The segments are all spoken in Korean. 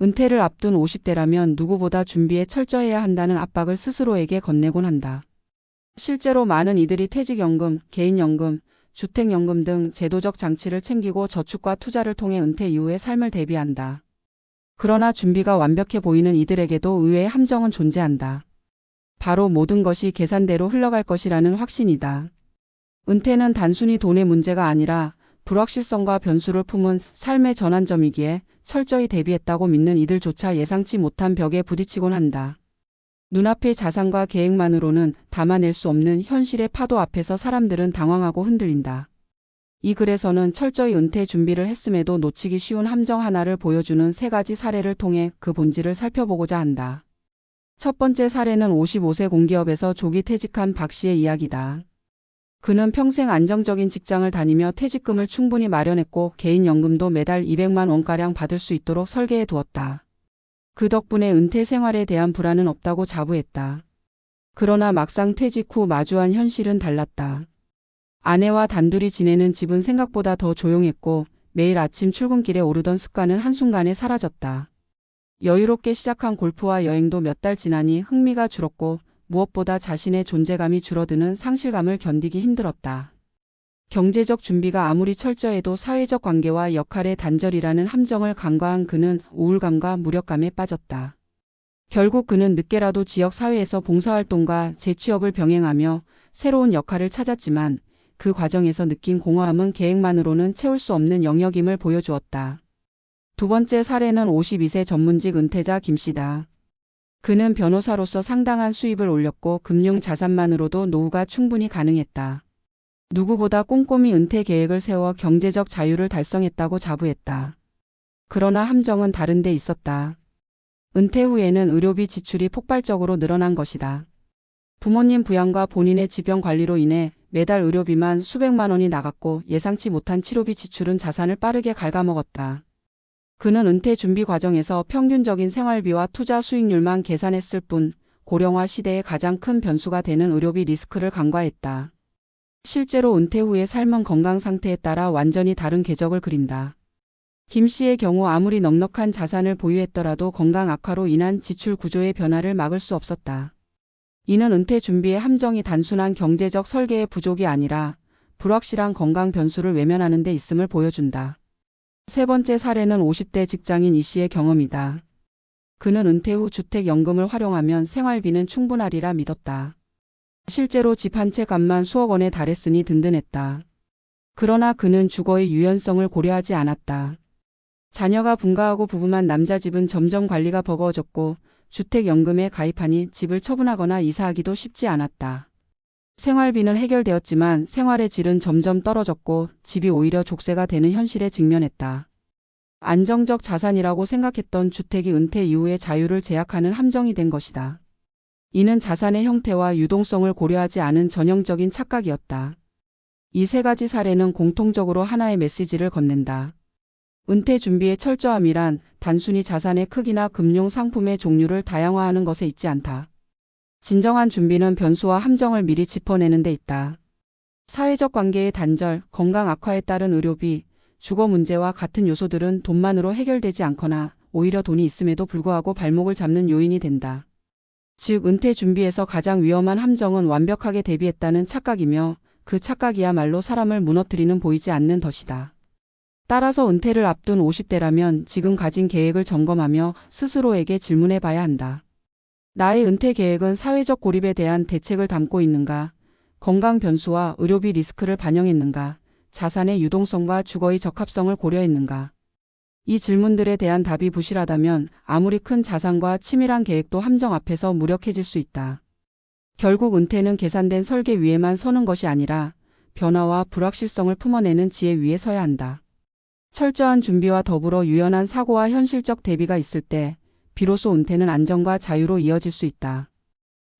은퇴를 앞둔 50대라면 누구보다 준비에 철저해야 한다는 압박을 스스로에게 건네곤 한다. 실제로 많은 이들이 퇴직연금, 개인연금, 주택연금 등 제도적 장치를 챙기고 저축과 투자를 통해 은퇴 이후의 삶을 대비한다. 그러나 준비가 완벽해 보이는 이들에게도 의외의 함정은 존재한다. 바로 모든 것이 계산대로 흘러갈 것이라는 확신이다. 은퇴는 단순히 돈의 문제가 아니라 불확실성과 변수를 품은 삶의 전환점이기에 철저히 대비했다고 믿는 이들조차 예상치 못한 벽에 부딪히곤 한다. 눈앞의 자산과 계획만으로는 담아낼 수 없는 현실의 파도 앞에서 사람들은 당황하고 흔들린다. 이 글에서는 철저히 은퇴 준비를 했음에도 놓치기 쉬운 함정 하나를 보여주는 3가지 사례를 통해 그 본질을 살펴보고자 한다. 첫 번째 사례는 55세 공기업에서 조기 퇴직한 박 씨의 이야기다. 그는 평생 안정적인 직장을 다니며 퇴직금을 충분히 마련했고 개인연금도 매달 200만 원가량 받을 수 있도록 설계해 두었다. 그 덕분에 은퇴 생활에 대한 불안은 없다고 자부했다. 그러나 막상 퇴직 후 마주한 현실은 달랐다. 아내와 단둘이 지내는 집은 생각보다 더 조용했고 매일 아침 출근길에 오르던 습관은 한순간에 사라졌다. 여유롭게 시작한 골프와 여행도 몇 달 지나니 흥미가 줄었고 무엇보다 자신의 존재감이 줄어드는 상실감을 견디기 힘들었다. 경제적 준비가 아무리 철저해도 사회적 관계와 역할의 단절이라는 함정을 간과한 그는 우울감과 무력감에 빠졌다. 결국 그는 늦게라도 지역 사회에서 봉사활동과 재취업을 병행하며 새로운 역할을 찾았지만 그 과정에서 느낀 공허함은 계획만으로는 채울 수 없는 영역임을 보여주었다. 두 번째 사례는 52세 전문직 은퇴자 김 씨다. 그는 변호사로서 상당한 수입을 올렸고 금융 자산만으로도 노후가 충분히 가능했다. 누구보다 꼼꼼히 은퇴 계획을 세워 경제적 자유를 달성했다고 자부했다. 그러나 함정은 다른 데 있었다. 은퇴 후에는 의료비 지출이 폭발적으로 늘어난 것이다. 부모님 부양과 본인의 질병 관리로 인해 매달 의료비만 수백만 원이 나갔고 예상치 못한 치료비 지출은 자산을 빠르게 갉아먹었다. 그는 은퇴 준비 과정에서 평균적인 생활비와 투자 수익률만 계산했을 뿐 고령화 시대의 가장 큰 변수가 되는 의료비 리스크를 간과했다. 실제로 은퇴 후의 삶은 건강 상태에 따라 완전히 다른 궤적을 그린다. 김 씨의 경우 아무리 넉넉한 자산을 보유했더라도 건강 악화로 인한 지출 구조의 변화를 막을 수 없었다. 이는 은퇴 준비의 함정이 단순한 경제적 설계의 부족이 아니라 불확실한 건강 변수를 외면하는 데 있음을 보여준다. 세 번째 사례는 50대 직장인 이 씨의 경험이다. 그는 은퇴 후 주택연금을 활용하면 생활비는 충분하리라 믿었다. 실제로 집 한 채 값만 수억 원에 달했으니 든든했다. 그러나 그는 주거의 유연성을 고려하지 않았다. 자녀가 분가하고 부부만 남자 집은 점점 관리가 버거워졌고 주택연금에 가입하니 집을 처분하거나 이사하기도 쉽지 않았다. 생활비는 해결되었지만 생활의 질은 점점 떨어졌고 집이 오히려 족쇄가 되는 현실에 직면했다. 안정적 자산이라고 생각했던 주택이 은퇴 이후의 자유를 제약하는 함정이 된 것이다. 이는 자산의 형태와 유동성을 고려하지 않은 전형적인 착각이었다. 이 3가지 사례는 공통적으로 하나의 메시지를 건넨다. 은퇴 준비의 철저함이란 단순히 자산의 크기나 금융 상품의 종류를 다양화하는 것에 있지 않다. 진정한 준비는 변수와 함정을 미리 짚어내는 데 있다. 사회적 관계의 단절, 건강 악화에 따른 의료비, 주거 문제와 같은 요소들은 돈만으로 해결되지 않거나 오히려 돈이 있음에도 불구하고 발목을 잡는 요인이 된다. 즉 은퇴 준비에서 가장 위험한 함정은 완벽하게 대비했다는 착각이며 그 착각이야말로 사람을 무너뜨리는 보이지 않는 덫이다. 따라서 은퇴를 앞둔 50대라면 지금 가진 계획을 점검하며 스스로에게 질문해 봐야 한다. 나의 은퇴 계획은 사회적 고립에 대한 대책을 담고 있는가? 건강 변수와 의료비 리스크를 반영했는가? 자산의 유동성과 주거의 적합성을 고려했는가? 이 질문들에 대한 답이 부실하다면 아무리 큰 자산과 치밀한 계획도 함정 앞에서 무력해질 수 있다. 결국 은퇴는 계산된 설계 위에만 서는 것이 아니라 변화와 불확실성을 품어내는 지혜 위에 서야 한다. 철저한 준비와 더불어 유연한 사고와 현실적 대비가 있을 때 비로소 은퇴는 안정과 자유로 이어질 수 있다.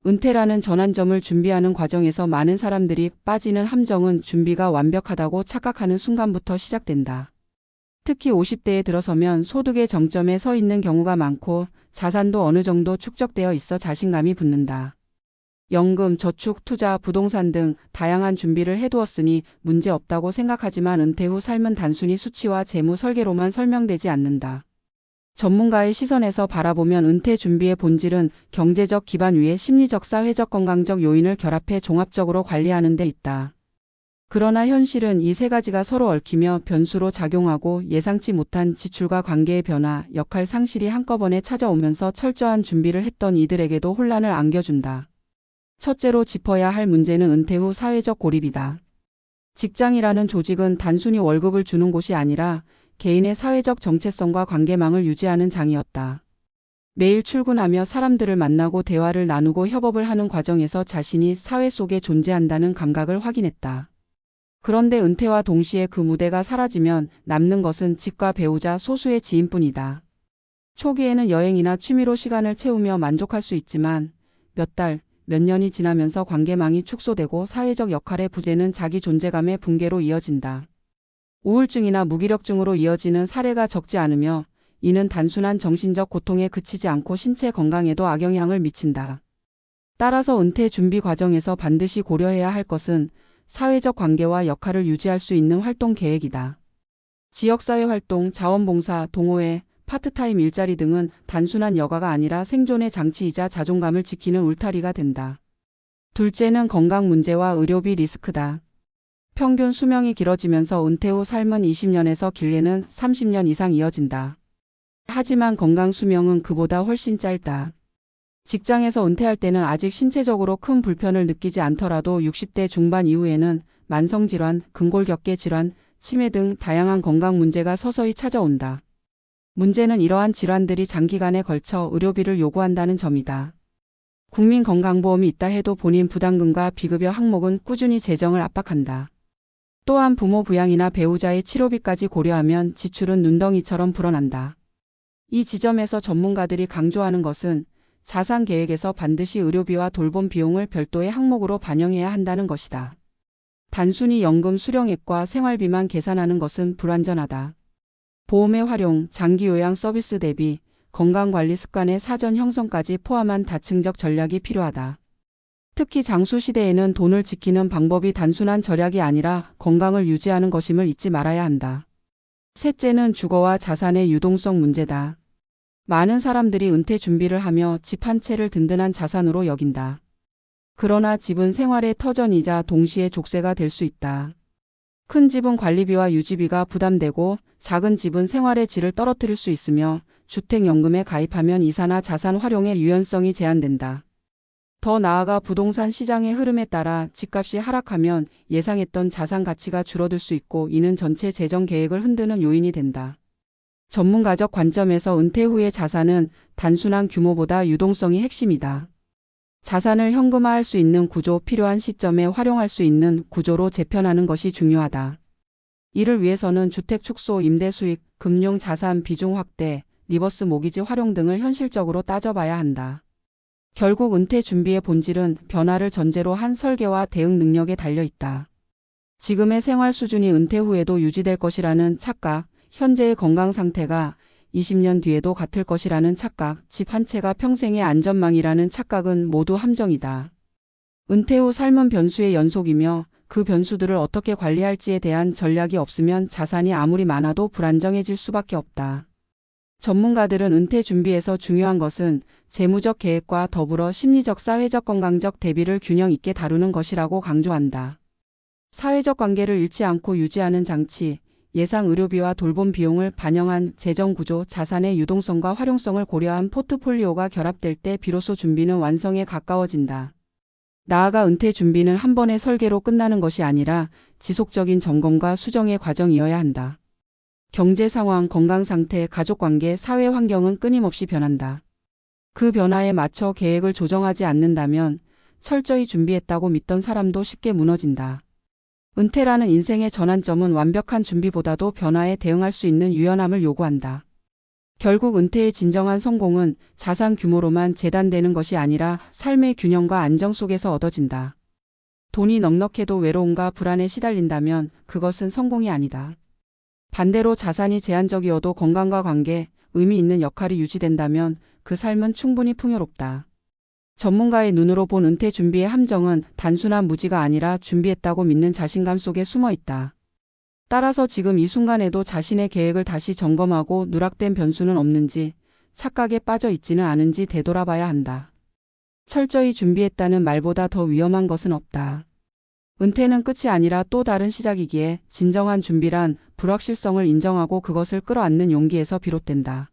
은퇴라는 전환점을 준비하는 과정에서 많은 사람들이 빠지는 함정은 준비가 완벽하다고 착각하는 순간부터 시작된다. 특히 50대에 들어서면 소득의 정점에 서 있는 경우가 많고 자산도 어느 정도 축적되어 있어 자신감이 붙는다. 연금, 저축, 투자, 부동산 등 다양한 준비를 해두었으니 문제없다고 생각하지만 은퇴 후 삶은 단순히 수치와 재무 설계로만 설명되지 않는다. 전문가의 시선에서 바라보면 은퇴 준비의 본질은 경제적 기반 위에 심리적, 사회적, 건강적 요인을 결합해 종합적으로 관리하는 데 있다. 그러나 현실은 이 세 가지가 서로 얽히며 변수로 작용하고 예상치 못한 지출과 관계의 변화, 역할 상실이 한꺼번에 찾아오면서 철저한 준비를 했던 이들에게도 혼란을 안겨준다. 첫째로 짚어야 할 문제는 은퇴 후 사회적 고립이다. 직장이라는 조직은 단순히 월급을 주는 곳이 아니라 개인의 사회적 정체성과 관계망을 유지하는 장이었다. 매일 출근하며 사람들을 만나고 대화를 나누고 협업을 하는 과정에서 자신이 사회 속에 존재한다는 감각을 확인했다. 그런데 은퇴와 동시에 그 무대가 사라지면 남는 것은 집과 배우자, 소수의 지인뿐이다. 초기에는 여행이나 취미로 시간을 채우며 만족할 수 있지만 몇 달, 몇 년이 지나면서 관계망이 축소되고 사회적 역할의 부재는 자기 존재감의 붕괴로 이어진다. 우울증이나 무기력증으로 이어지는 사례가 적지 않으며 이는 단순한 정신적 고통에 그치지 않고 신체 건강에도 악영향을 미친다. 따라서 은퇴 준비 과정에서 반드시 고려해야 할 것은 사회적 관계와 역할을 유지할 수 있는 활동 계획이다. 지역사회 활동, 자원봉사, 동호회, 파트타임 일자리 등은 단순한 여가가 아니라 생존의 장치이자 자존감을 지키는 울타리가 된다. 둘째는 건강 문제와 의료비 리스크다. 평균 수명이 길어지면서 은퇴 후 삶은 20년에서 길게는 30년 이상 이어진다. 하지만 건강 수명은 그보다 훨씬 짧다. 직장에서 은퇴할 때는 아직 신체적으로 큰 불편을 느끼지 않더라도 60대 중반 이후에는 만성질환, 근골격계 질환, 치매 등 다양한 건강 문제가 서서히 찾아온다. 문제는 이러한 질환들이 장기간에 걸쳐 의료비를 요구한다는 점이다. 국민건강보험이 있다 해도 본인 부담금과 비급여 항목은 꾸준히 재정을 압박한다. 또한 부모 부양이나 배우자의 치료비까지 고려하면 지출은 눈덩이처럼 불어난다. 이 지점에서 전문가들이 강조하는 것은 자산 계획에서 반드시 의료비와 돌봄 비용을 별도의 항목으로 반영해야 한다는 것이다. 단순히 연금 수령액과 생활비만 계산하는 것은 불완전하다. 보험의 활용, 장기 요양 서비스 대비, 건강관리 습관의 사전 형성까지 포함한 다층적 전략이 필요하다. 특히 장수 시대에는 돈을 지키는 방법이 단순한 절약이 아니라 건강을 유지하는 것임을 잊지 말아야 한다. 셋째는 주거와 자산의 유동성 문제다. 많은 사람들이 은퇴 준비를 하며 집 한 채를 든든한 자산으로 여긴다. 그러나 집은 생활의 터전이자 동시에 족쇄가 될 수 있다. 큰 집은 관리비와 유지비가 부담되고 작은 집은 생활의 질을 떨어뜨릴 수 있으며 주택연금에 가입하면 이사나 자산 활용의 유연성이 제한된다. 더 나아가 부동산 시장의 흐름에 따라 집값이 하락하면 예상했던 자산 가치가 줄어들 수 있고 이는 전체 재정 계획을 흔드는 요인이 된다. 전문가적 관점에서 은퇴 후의 자산은 단순한 규모보다 유동성이 핵심이다. 자산을 현금화할 수 있는 구조, 필요한 시점에 활용할 수 있는 구조로 재편하는 것이 중요하다. 이를 위해서는 주택 축소, 임대 수익, 금융 자산 비중 확대, 리버스 모기지 활용 등을 현실적으로 따져봐야 한다. 결국 은퇴 준비의 본질은 변화를 전제로 한 설계와 대응 능력에 달려 있다. 지금의 생활 수준이 은퇴 후에도 유지될 것이라는 착각, 현재의 건강 상태가 20년 뒤에도 같을 것이라는 착각, 집 한 채가 평생의 안전망이라는 착각은 모두 함정이다. 은퇴 후 삶은 변수의 연속이며 그 변수들을 어떻게 관리할지에 대한 전략이 없으면 자산이 아무리 많아도 불안정해질 수밖에 없다. 전문가들은 은퇴 준비에서 중요한 것은 재무적 계획과 더불어 심리적, 사회적, 건강적 대비를 균형 있게 다루는 것이라고 강조한다. 사회적 관계를 잃지 않고 유지하는 장치, 예상 의료비와 돌봄 비용을 반영한 재정 구조, 자산의 유동성과 활용성을 고려한 포트폴리오가 결합될 때 비로소 준비는 완성에 가까워진다. 나아가 은퇴 준비는 한 번의 설계로 끝나는 것이 아니라 지속적인 점검과 수정의 과정이어야 한다. 경제 상황, 건강 상태, 가족 관계, 사회 환경은 끊임없이 변한다. 그 변화에 맞춰 계획을 조정하지 않는다면 철저히 준비했다고 믿던 사람도 쉽게 무너진다. 은퇴라는 인생의 전환점은 완벽한 준비보다도 변화에 대응할 수 있는 유연함을 요구한다. 결국 은퇴의 진정한 성공은 자산 규모로만 재단되는 것이 아니라 삶의 균형과 안정 속에서 얻어진다. 돈이 넉넉해도 외로움과 불안에 시달린다면 그것은 성공이 아니다. 반대로 자산이 제한적이어도 건강과 관계, 의미 있는 역할이 유지된다면 그 삶은 충분히 풍요롭다. 전문가의 눈으로 본 은퇴 준비의 함정은 단순한 무지가 아니라 준비했다고 믿는 자신감 속에 숨어 있다. 따라서 지금 이 순간에도 자신의 계획을 다시 점검하고 누락된 변수는 없는지, 착각에 빠져 있지는 않은지 되돌아봐야 한다. 철저히 준비했다는 말보다 더 위험한 것은 없다. 은퇴는 끝이 아니라 또 다른 시작이기에 진정한 준비란 불확실성을 인정하고 그것을 끌어안는 용기에서 비롯된다.